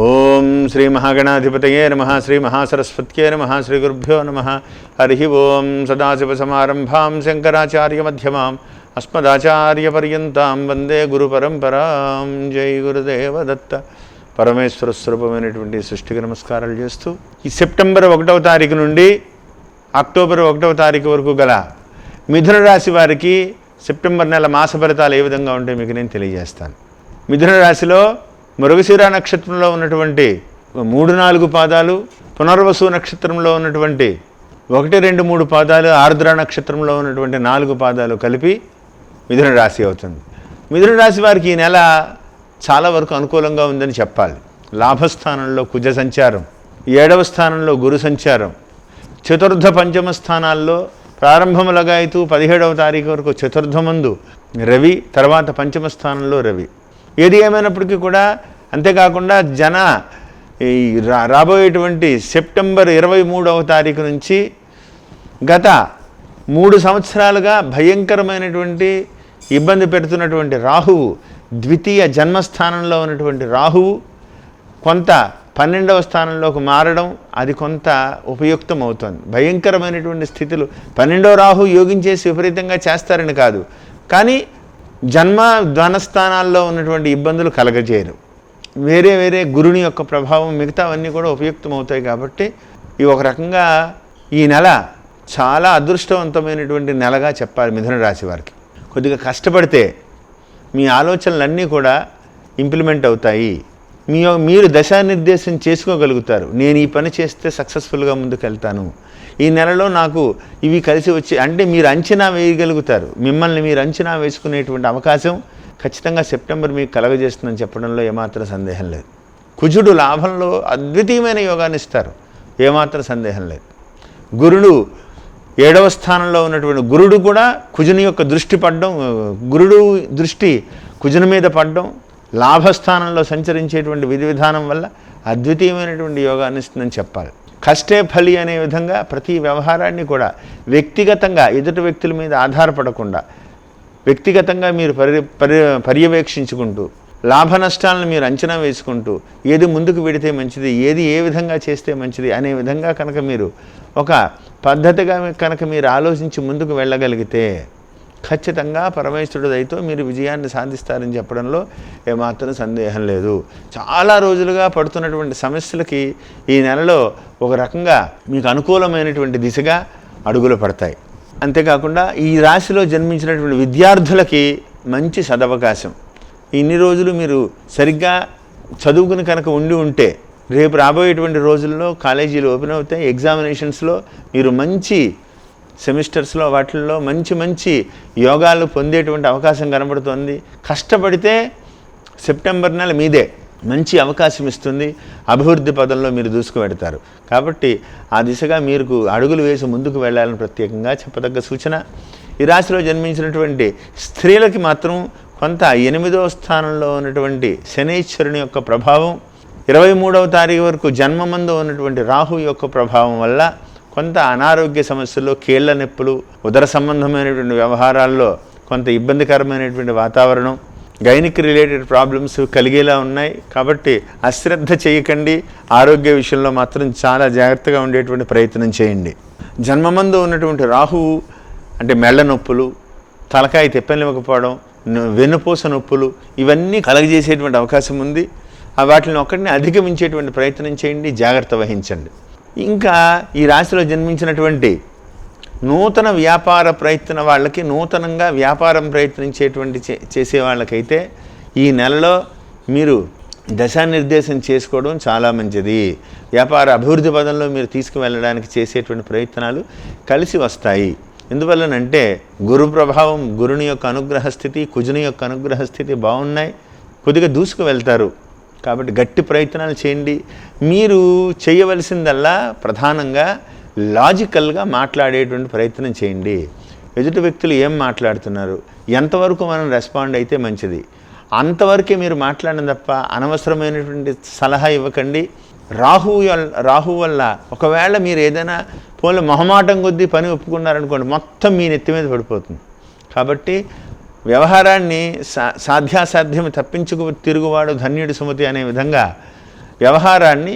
ఓం శ్రీ మహాగణాధిపతయే నమః శ్రీ మహాసరస్వత్యే నమః శ్రీ గురుభ్యో నమః హరి ఓం సదాశివసమారంభాం శంకరాచార్యమధ్యమాం అస్మదాచార్యపర్యంతాం వందే గురుపరంపరాం. జై గురుదేవ దత్త. పరమేశ్వర స్వరూపమైనటువంటి సృష్టికి నమస్కారాలు చేస్తూ ఈ సెప్టెంబర్ 1వ తారీఖు నుండి అక్టోబర్ 1వ తారీఖు వరకు గల మిథున రాశి వారికి సెప్టెంబర్ నెల మాస ఫలితాలు ఏ విధంగా ఉంటాయో మీకు నేను తెలియజేస్తాను. మిథున రాశిలో మృగశిర నక్షత్రంలో ఉన్నటువంటి 3-4 పాదాలు, పునర్వసు నక్షత్రంలో ఉన్నటువంటి 1-2-3 పాదాలు, ఆర్ద్ర నక్షత్రంలో ఉన్నటువంటి 4 పాదాలు కలిపి మిథున రాశి అవుతుంది. మిథున రాశి వారికి ఈ నెల చాలా వరకు అనుకూలంగా ఉందని చెప్పాలి. లాభస్థానంలో కుజ సంచారం, 7వ స్థానంలో గురు సంచారం, చతుర్థ పంచమ స్థానాల్లో ప్రారంభములుగా అయితే 17వ తారీఖు వరకు చతుర్థమందు రవి, తర్వాత పంచమ స్థానంలో రవి. ఏది ఏమైనప్పటికీ కూడా అంతేకాకుండా రాబోయేటువంటి సెప్టెంబర్ 23వ తారీఖు నుంచి గత 3 సంవత్సరాలుగా భయంకరమైనటువంటి ఇబ్బంది పెడుతున్నటువంటి రాహువు, ద్వితీయ జన్మస్థానంలో ఉన్నటువంటి రాహువు కొంత 12వ స్థానంలోకి మారడం, అది కొంత ఉపయుక్తం అవుతుంది. భయంకరమైనటువంటి స్థితులు 12వ రాహు యోగించేసి విపరీతంగా చేస్తారని కాదు, కానీ జన్మ ధనస్థానాల్లో ఉన్నటువంటి ఇబ్బందులు కలగజేయరు. వేరే గురుని యొక్క ప్రభావం మిగతావన్నీ కూడా ఉపయుక్తం అవుతాయి. కాబట్టి ఈ ఒక రకంగా ఈ నెల చాలా అదృష్టవంతమైనటువంటి నెలగా చెప్పాలి మిథున రాశి వారికి. కొద్దిగా కష్టపడితే మీ ఆలోచనలన్నీ కూడా ఇంప్లిమెంట్ అవుతాయి. మీరు దశానిర్దేశం చేసుకోగలుగుతారు. నేను ఈ పని చేస్తే సక్సెస్ఫుల్గా ముందుకెళ్తాను, ఈ నెలలో నాకు ఇవి కలిసి వచ్చి అంటే మీరు అంచనా వేయగలుగుతారు. మిమ్మల్ని మీరు అంచనా వేసుకునేటువంటి అవకాశం ఖచ్చితంగా సెప్టెంబర్ మీకు కలగజేస్తుందని చెప్పడంలో ఏమాత్రం సందేహం లేదు. కుజుడు లాభంలో అద్వితీయమైన యోగాన్ని ఇస్తారు, ఏమాత్రం సందేహం లేదు. గురుడు 7వ స్థానంలో ఉన్నటువంటి గురుడు కూడా కుజుని యొక్క దృష్టి పడడం, గురుడు దృష్టి కుజుని మీద పడడం, లాభస్థానంలో సంచరించేటువంటి విధి విధానం వల్ల అద్వితీయమైనటువంటి యోగాన్ని ఇస్తుందని చెప్పాలి. కష్టే ఫలి అనే విధంగా ప్రతి వ్యవహారాన్ని కూడా వ్యక్తిగతంగా ఎదుటి వ్యక్తుల మీద ఆధారపడకుండా వ్యక్తిగతంగా మీరు పర్యవేక్షించుకుంటూ లాభ నష్టాలను మీరు అంచనా వేసుకుంటూ ఏది ముందుకు వెడితే మంచిది, ఏది ఏ విధంగా చేస్తే మంచిది అనే విధంగా కనుక మీరు ఒక పద్ధతిగా కనుక మీరు ఆలోచించి ముందుకు వెళ్ళగలిగితే ఖచ్చితంగా పరమేశ్వరుడి దయతో మీరు విజయాన్ని సాధిస్తారని చెప్పడంలో ఏమాత్రం సందేహం లేదు. చాలా రోజులుగా పడుతున్నటువంటి సమస్యలకి ఈ నెలలో ఒక రకంగా మీకు అనుకూలమైనటువంటి దిశగా అడుగులు పడతాయి. అంతేకాకుండా ఈ రాశిలో జన్మించినటువంటి విద్యార్థులకి మంచి సదవకాశం. ఇన్ని రోజులు మీరు సరిగ్గా చదువుకుని కనుక ఉంటే రేపు రాబోయేటువంటి రోజుల్లో కాలేజీలు ఓపెన్ అవుతాయి. ఎగ్జామినేషన్స్లో మీరు మంచి సెమిస్టర్స్లో వాటిల్లో మంచి యోగాలు పొందేటువంటి అవకాశం కనబడుతుంది. కష్టపడితే సెప్టెంబర్ నెల మీదే మంచి అవకాశం ఇస్తుంది. అభివృద్ధి పదంలో మీరు దూసుకువెడతారు. కాబట్టి ఆ దిశగా మీరు అడుగులు వేసి ముందుకు వెళ్ళాలని ప్రత్యేకంగా చెప్పదగ్గ సూచన. ఈ రాశిలో జన్మించినటువంటి స్త్రీలకి మాత్రం కొంత 8వ స్థానంలో ఉన్నటువంటి శనీశ్వరుని యొక్క ప్రభావం, 23వ తారీఖు వరకు జన్మమందు ఉన్నటువంటి రాహు యొక్క ప్రభావం వల్ల కొంత అనారోగ్య సమస్యలు, కీళ్ల నొప్పులు, ఉదర సంబంధమైనటువంటి వ్యవహారాల్లో కొంత ఇబ్బందికరమైనటువంటి వాతావరణం, గైనిక్ రిలేటెడ్ ప్రాబ్లమ్స్ కలిగేలా ఉన్నాయి. కాబట్టి అశ్రద్ధ చేయకండి. ఆరోగ్య విషయంలో మాత్రం చాలా జాగ్రత్తగా ఉండేటువంటి ప్రయత్నం చేయండి. జన్మమందు ఉన్నటువంటి రాహువు అంటే మెళ్ళ నొప్పులు, తలకాయ తెప్పనివ్వకపోవడం, వెన్నుపూస నొప్పులు ఇవన్నీ కలగజేసేటువంటి అవకాశం ఉంది. వాటిని ఒక్కటిని అధిగమించేటువంటి ప్రయత్నం చేయండి, జాగ్రత్త వహించండి. ఇంకా ఈ రాశిలో జన్మించినటువంటి నూతన వ్యాపార ప్రయత్న వాళ్ళకి, నూతనంగా వ్యాపారం ప్రయత్నించేటువంటి చేసే వాళ్ళకైతే ఈ నెలలో మీరు దశానిర్దేశం చేసుకోవడం చాలా మంచిది. వ్యాపార అభివృద్ధి పదంలో మీరు తీసుకువెళ్ళడానికి చేసేటువంటి ప్రయత్నాలు కలిసి వస్తాయి. ఎందువల్లనంటే గురు ప్రభావం, గురుని యొక్క అనుగ్రహ స్థితి, కుజుని యొక్క అనుగ్రహ స్థితి బాగున్నాయి. కొద్దిగా దూసుకు వెళ్తారు. కాబట్టి గట్టి ప్రయత్నాలు చేయండి. మీరు చేయవలసిందల్లా ప్రధానంగా లాజికల్గా మాట్లాడేటువంటి ప్రయత్నం చేయండి. ఎదుటి వ్యక్తులు ఏం మాట్లాడుతున్నారు, ఎంతవరకు మనం రెస్పాండ్ అయితే మంచిది, అంతవరకే మీరు మాట్లాడడం తప్ప అనవసరమైనటువంటి సలహా ఇవ్వకండి. రాహు వల్ల ఒకవేళ మీరు ఏదైనా పోలే మొహమాటం కొద్దీ పని ఒప్పుకున్నారనుకోండి, మొత్తం మీ నెత్తి మీద పడిపోతుంది. కాబట్టి వ్యవహారాన్ని సాధ్యాసాధ్యం తప్పించుకు తిరుగువాడు ధన్యుడి సుమతి అనే విధంగా వ్యవహారాన్ని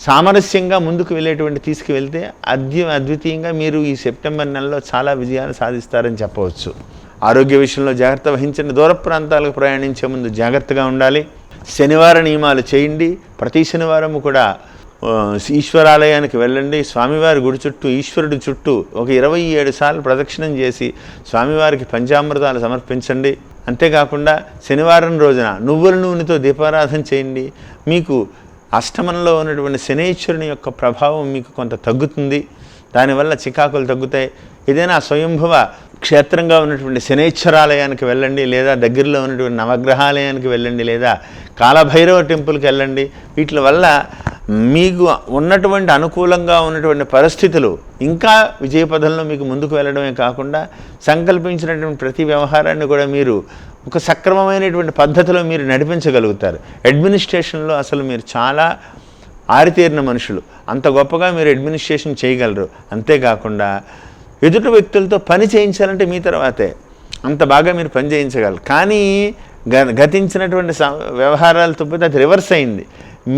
సామరస్యంగా ముందుకు వెళ్ళేటువంటి తీసుకువెళ్తే అద్వితీయంగా మీరు ఈ సెప్టెంబర్ నెలలో చాలా విజయాలు సాధిస్తారని చెప్పవచ్చు. ఆరోగ్య విషయంలో జాగ్రత్త వహించండి. దూర ప్రాంతాలకు ప్రయాణించే ముందు జాగ్రత్తగా ఉండాలి. శనివార నియమాలు చేయండి. ప్రతి శనివారం కూడా ఈశ్వరాలయానికి వెళ్ళండి. స్వామివారి గుడి చుట్టూ, ఈశ్వరుడి చుట్టూ ఒక 27 సార్లు ప్రదక్షిణం చేసి స్వామివారికి పంచామృతాలు సమర్పించండి. అంతేకాకుండా శనివారం రోజున నువ్వుల నూనెతో దీపారాధన చేయండి. మీకు అష్టమంలో ఉన్నటువంటి శనీశ్వరుని యొక్క ప్రభావం మీకు కొంత తగ్గుతుంది. దానివల్ల చికాకులు తగ్గుతాయి. ఏదైనా స్వయంభవ క్షేత్రంగా ఉన్నటువంటి శనైశ్వరాలయానికి వెళ్ళండి, లేదా దగ్గరలో ఉన్నటువంటి నవగ్రహాలయానికి వెళ్ళండి, లేదా కాలభైరవ టెంపుల్కి వెళ్ళండి. వీటి వల్ల మీకు ఉన్నటువంటి అనుకూలంగా ఉన్నటువంటి పరిస్థితులు ఇంకా విజయపథంలో మీకు ముందుకు వెళ్ళడమే కాకుండా సంకల్పించినటువంటి ప్రతి వ్యవహారాన్ని కూడా మీరు ఒక సక్రమమైనటువంటి పద్ధతిలో మీరు నడిపించగలుగుతారు. అడ్మినిస్ట్రేషన్లో అసలు మీరు చాలా ఆరితేరిన మనుషులు. అంత గొప్పగా మీరు అడ్మినిస్ట్రేషన్ చేయగలరు. అంతేకాకుండా ఎదుటి వ్యక్తులతో పని చేయించాలంటే మీ తర్వాతే అంత బాగా మీరు పని చేయించగలరు. కానీ గతించినటువంటి వ్యవహారాలు తప్పితే అది రివర్స్ అయింది.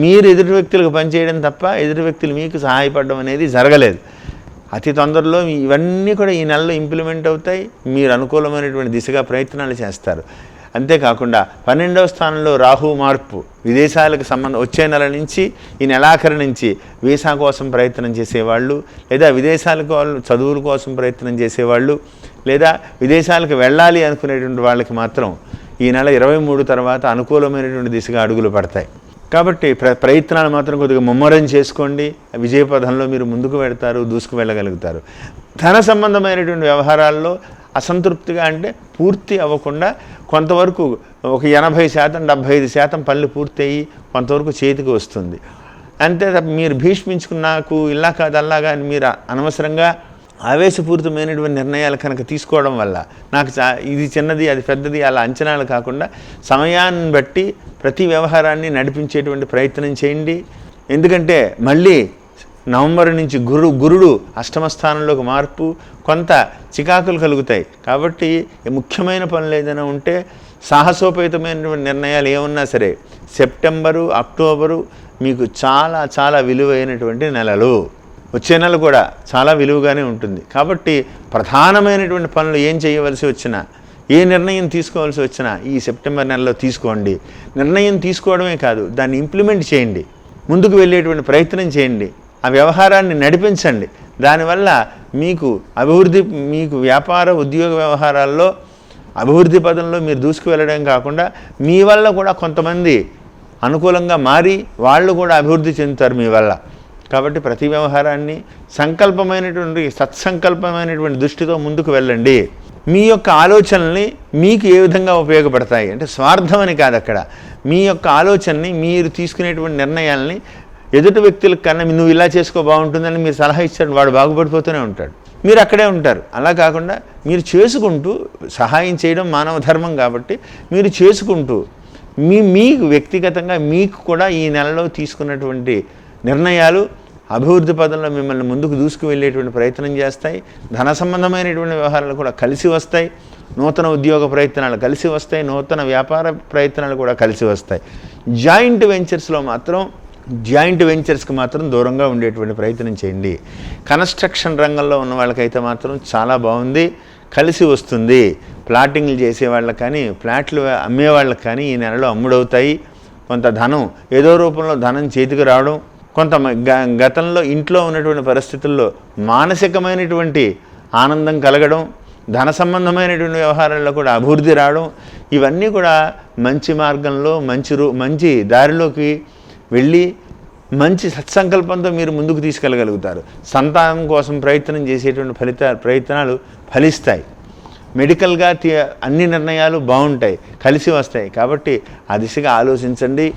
మీరు ఎదుటి వ్యక్తులకు పనిచేయడం తప్ప ఎదుటి వ్యక్తులు మీకు సహాయపడడం అనేది జరగలేదు. అతి తొందరలో ఇవన్నీ కూడా ఈ నెలలో ఇంప్లిమెంట్ అవుతాయి. మీరు అనుకూలమైనటువంటి దిశగా ప్రయత్నాలు చేస్తారు. అంతేకాకుండా 12వ స్థానంలో రాహు మార్పు, విదేశాలకు వచ్చే నెల నుంచి ఈ నెలాఖరు నుంచి వీసా కోసం ప్రయత్నం చేసేవాళ్ళు, లేదా విదేశాలకు చదువుల కోసం ప్రయత్నం చేసేవాళ్ళు, లేదా విదేశాలకు వెళ్ళాలి అనుకునేటువంటి వాళ్ళకి మాత్రం ఈ నెల 23 తర్వాత అనుకూలమైనటువంటి దిశగా అడుగులు పడతాయి. కాబట్టి ప్రయత్నాలు మాత్రం కొద్దిగా ముమ్మరం చేసుకోండి. విజయపథంలో మీరు ముందుకు వెళ్తారు, దూసుకు వెళ్ళగలుగుతారు. ధన సంబంధమైనటువంటి వ్యవహారాల్లో అసంతృప్తిగా అంటే పూర్తి అవ్వకుండా కొంతవరకు ఒక 80% 75% పనులు పూర్తి అయ్యి కొంతవరకు చేతికి వస్తుంది. అంతే మీరు భీష్మించుకున్నాకు ఇలా కాదు అలాగా అని మీరు అనవసరంగా ఆవేశపూరితమైనటువంటి నిర్ణయాలు కనుక తీసుకోవడం వల్ల నాకు ఇది చిన్నది అది పెద్దది అలా అంచనాలు కాకుండా సమయాన్ని బట్టి ప్రతి వ్యవహారాన్ని నడిపించేటువంటి ప్రయత్నం చేయండి. ఎందుకంటే మళ్ళీ నవంబర్ నుంచి గురుడు అష్టమ స్థానంలోకి మార్పు, కొంత చికాకులు కలుగుతాయి. కాబట్టి ముఖ్యమైన పనులు ఏదైనా ఉంటే సాహసోపేతమైనటువంటి నిర్ణయాలు ఏమన్నా సరే సెప్టెంబరు, అక్టోబరు మీకు చాలా చాలా విలువైనటువంటి నెలలు. వచ్చే నెల కూడా చాలా విలువగానే ఉంటుంది. కాబట్టి ప్రధానమైనటువంటి పనులు ఏం చేయవలసి వచ్చినా, ఏ నిర్ణయం తీసుకోవాల్సి వచ్చినా ఈ సెప్టెంబర్ నెలలో తీసుకోండి. నిర్ణయం తీసుకోవడమే కాదు, దాన్ని ఇంప్లిమెంట్ చేయండి, ముందుకు వెళ్ళేటువంటి ప్రయత్నం చేయండి, ఆ వ్యవహారాన్ని నడిపించండి. దానివల్ల మీకు అభివృద్ధి, మీకు వ్యాపార ఉద్యోగ వ్యవహారాల్లో అభివృద్ధి పదంలో మీరు దూసుకు వెళ్ళడం కాకుండా మీ వల్ల కూడా కొంతమంది అనుకూలంగా మారి వాళ్ళు కూడా అభివృద్ధి చెందుతారు మీ వల్ల. కాబట్టి ప్రతి వ్యవహారాన్ని సంకల్పమైనటువంటి సత్సంకల్పమైనటువంటి దృష్టితో ముందుకు వెళ్ళండి. మీ యొక్క ఆలోచనల్ని మీకు ఏ విధంగా ఉపయోగపడతాయి అంటే స్వార్థం అని కాదు, అక్కడ మీ యొక్క ఆలోచనని మీరు తీసుకునేటువంటి నిర్ణయాల్ని ఎదుటి వ్యక్తులకు కన్నా నువ్వు ఇలా చేసుకో బాగుంటుందని మీరు సలహా ఇచ్చాడు, వాడు బాగుపడిపోతూనే ఉంటాడు, మీరు అక్కడే ఉంటారు. అలా కాకుండా మీరు చేసుకుంటూ, సహాయం చేయడం మానవ ధర్మం కాబట్టి మీరు చేసుకుంటూ మీకు వ్యక్తిగతంగా మీకు కూడా ఈ నెలలో తీసుకున్నటువంటి నిర్ణయాలు అభివృద్ధి పదంలో మిమ్మల్ని ముందుకు దూసుకు వెళ్ళేటువంటి ప్రయత్నం చేస్తాయి. ధన సంబంధమైనటువంటి వ్యవహారాలు కూడా కలిసి వస్తాయి. నూతన ఉద్యోగ ప్రయత్నాలు కలిసి వస్తాయి. నూతన వ్యాపార ప్రయత్నాలు కూడా కలిసి వస్తాయి. జాయింట్ వెంచర్స్కి మాత్రం దూరంగా ఉండేటువంటి ప్రయత్నం చేయండి. కన్స్ట్రక్షన్ రంగంలో ఉన్న వాళ్ళకైతే మాత్రం చాలా బాగుంది, కలిసి వస్తుంది. ప్లాటింగ్లు చేసేవాళ్ళకి కానీ, ఫ్లాట్లు అమ్మేవాళ్ళకి కానీ ఈ నెలలో అమ్ముడవుతాయి. కొంత ధనం ఏదో రూపంలో ధనం చేతికి రావడం, కొంత గతంలో ఇంట్లో ఉన్నటువంటి పరిస్థితుల్లో మానసికమైనటువంటి ఆనందం కలగడం, ధన సంబంధమైనటువంటి వ్యవహారాల్లో కూడా అభివృద్ధి రావడం, ఇవన్నీ కూడా మంచి మార్గంలో మంచి దారిలోకి వెళ్ళి మంచి సత్సంకల్పంతో మీరు ముందుకు తీసుకెళ్ళగలుగుతారు. సంతానం కోసం ప్రయత్నం చేసేటువంటి ప్రయత్నాలు ఫలిస్తాయి. మెడికల్గా అన్ని నిర్ణయాలు బాగుంటాయి, కలిసి వస్తాయి. కాబట్టి ఆ దిశగా ఆలోచించండి.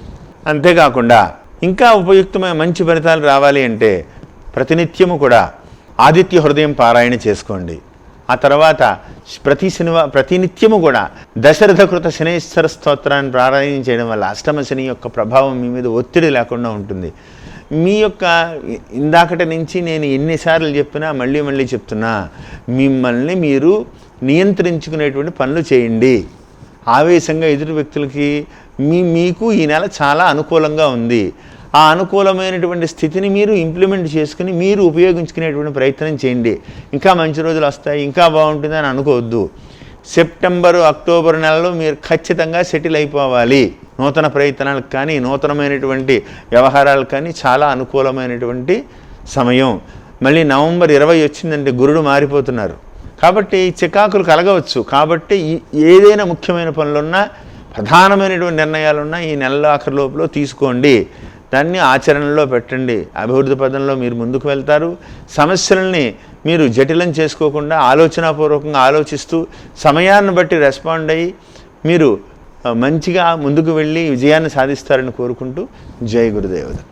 అంతేకాకుండా ఇంకా ఉపయుక్తమైన మంచి ఫలితాలు రావాలి అంటే ప్రతినిత్యము కూడా ఆదిత్య హృదయం పారాయణ చేసుకోండి. ఆ తర్వాత ప్రతినిత్యము కూడా దశరథకృత శనేశ్వర స్తోత్రాన్ని పారాయణ చేయడం వల్ల అష్టమ శని యొక్క ప్రభావం మీ మీద ఒత్తిడి లేకుండా ఉంటుంది. మీ యొక్క ఇందాకటి నుంచి నేను ఎన్నిసార్లు చెప్పినా మళ్ళీ చెప్తున్నా, మిమ్మల్ని మీరు నియంత్రించుకునేటువంటి పనులు చేయండి. ఆవేశంగా ఎదుటి వ్యక్తులకి మీకు ఈ నెల చాలా అనుకూలంగా ఉంది. ఆ అనుకూలమైనటువంటి స్థితిని మీరు ఇంప్లిమెంట్ చేసుకుని మీరు ఉపయోగించుకునేటువంటి ప్రయత్నం చేయండి. ఇంకా మంచి రోజులు వస్తాయి, ఇంకా బాగుంటుందని అనుకోవద్దు. సెప్టెంబరు అక్టోబర్ నెలలో మీరు ఖచ్చితంగా సెటిల్ అయిపోవాలి. నూతన ప్రయత్నాలకు కానీ నూతనమైనటువంటి వ్యవహారాలకు కానీ చాలా అనుకూలమైనటువంటి సమయం. మళ్ళీ నవంబర్ 20 వచ్చిందంటే గురుడు మారిపోతున్నారు కాబట్టి చికాకులు కలగవచ్చు. కాబట్టి ఏదైనా ముఖ్యమైన పనులున్నా ప్రధానమైనటువంటి నిర్ణయాలున్నా ఈ నెల ఆఖరి లోపల తీసుకోండి, దాన్ని ఆచరణలో పెట్టండి. అభివృద్ధి పదంలో మీరు ముందుకు వెళ్తారు. సమస్యలని మీరు జటిలం చేసుకోకుండా ఆలోచనాపూర్వకంగా ఆలోచిస్తూ సమయాన్ని బట్టి రెస్పాండ్ అయ్యి మీరు మంచిగా ముందుకు వెళ్ళి విజయాన్ని సాధిస్తారని కోరుకుంటూ జై గురుదేవుడు.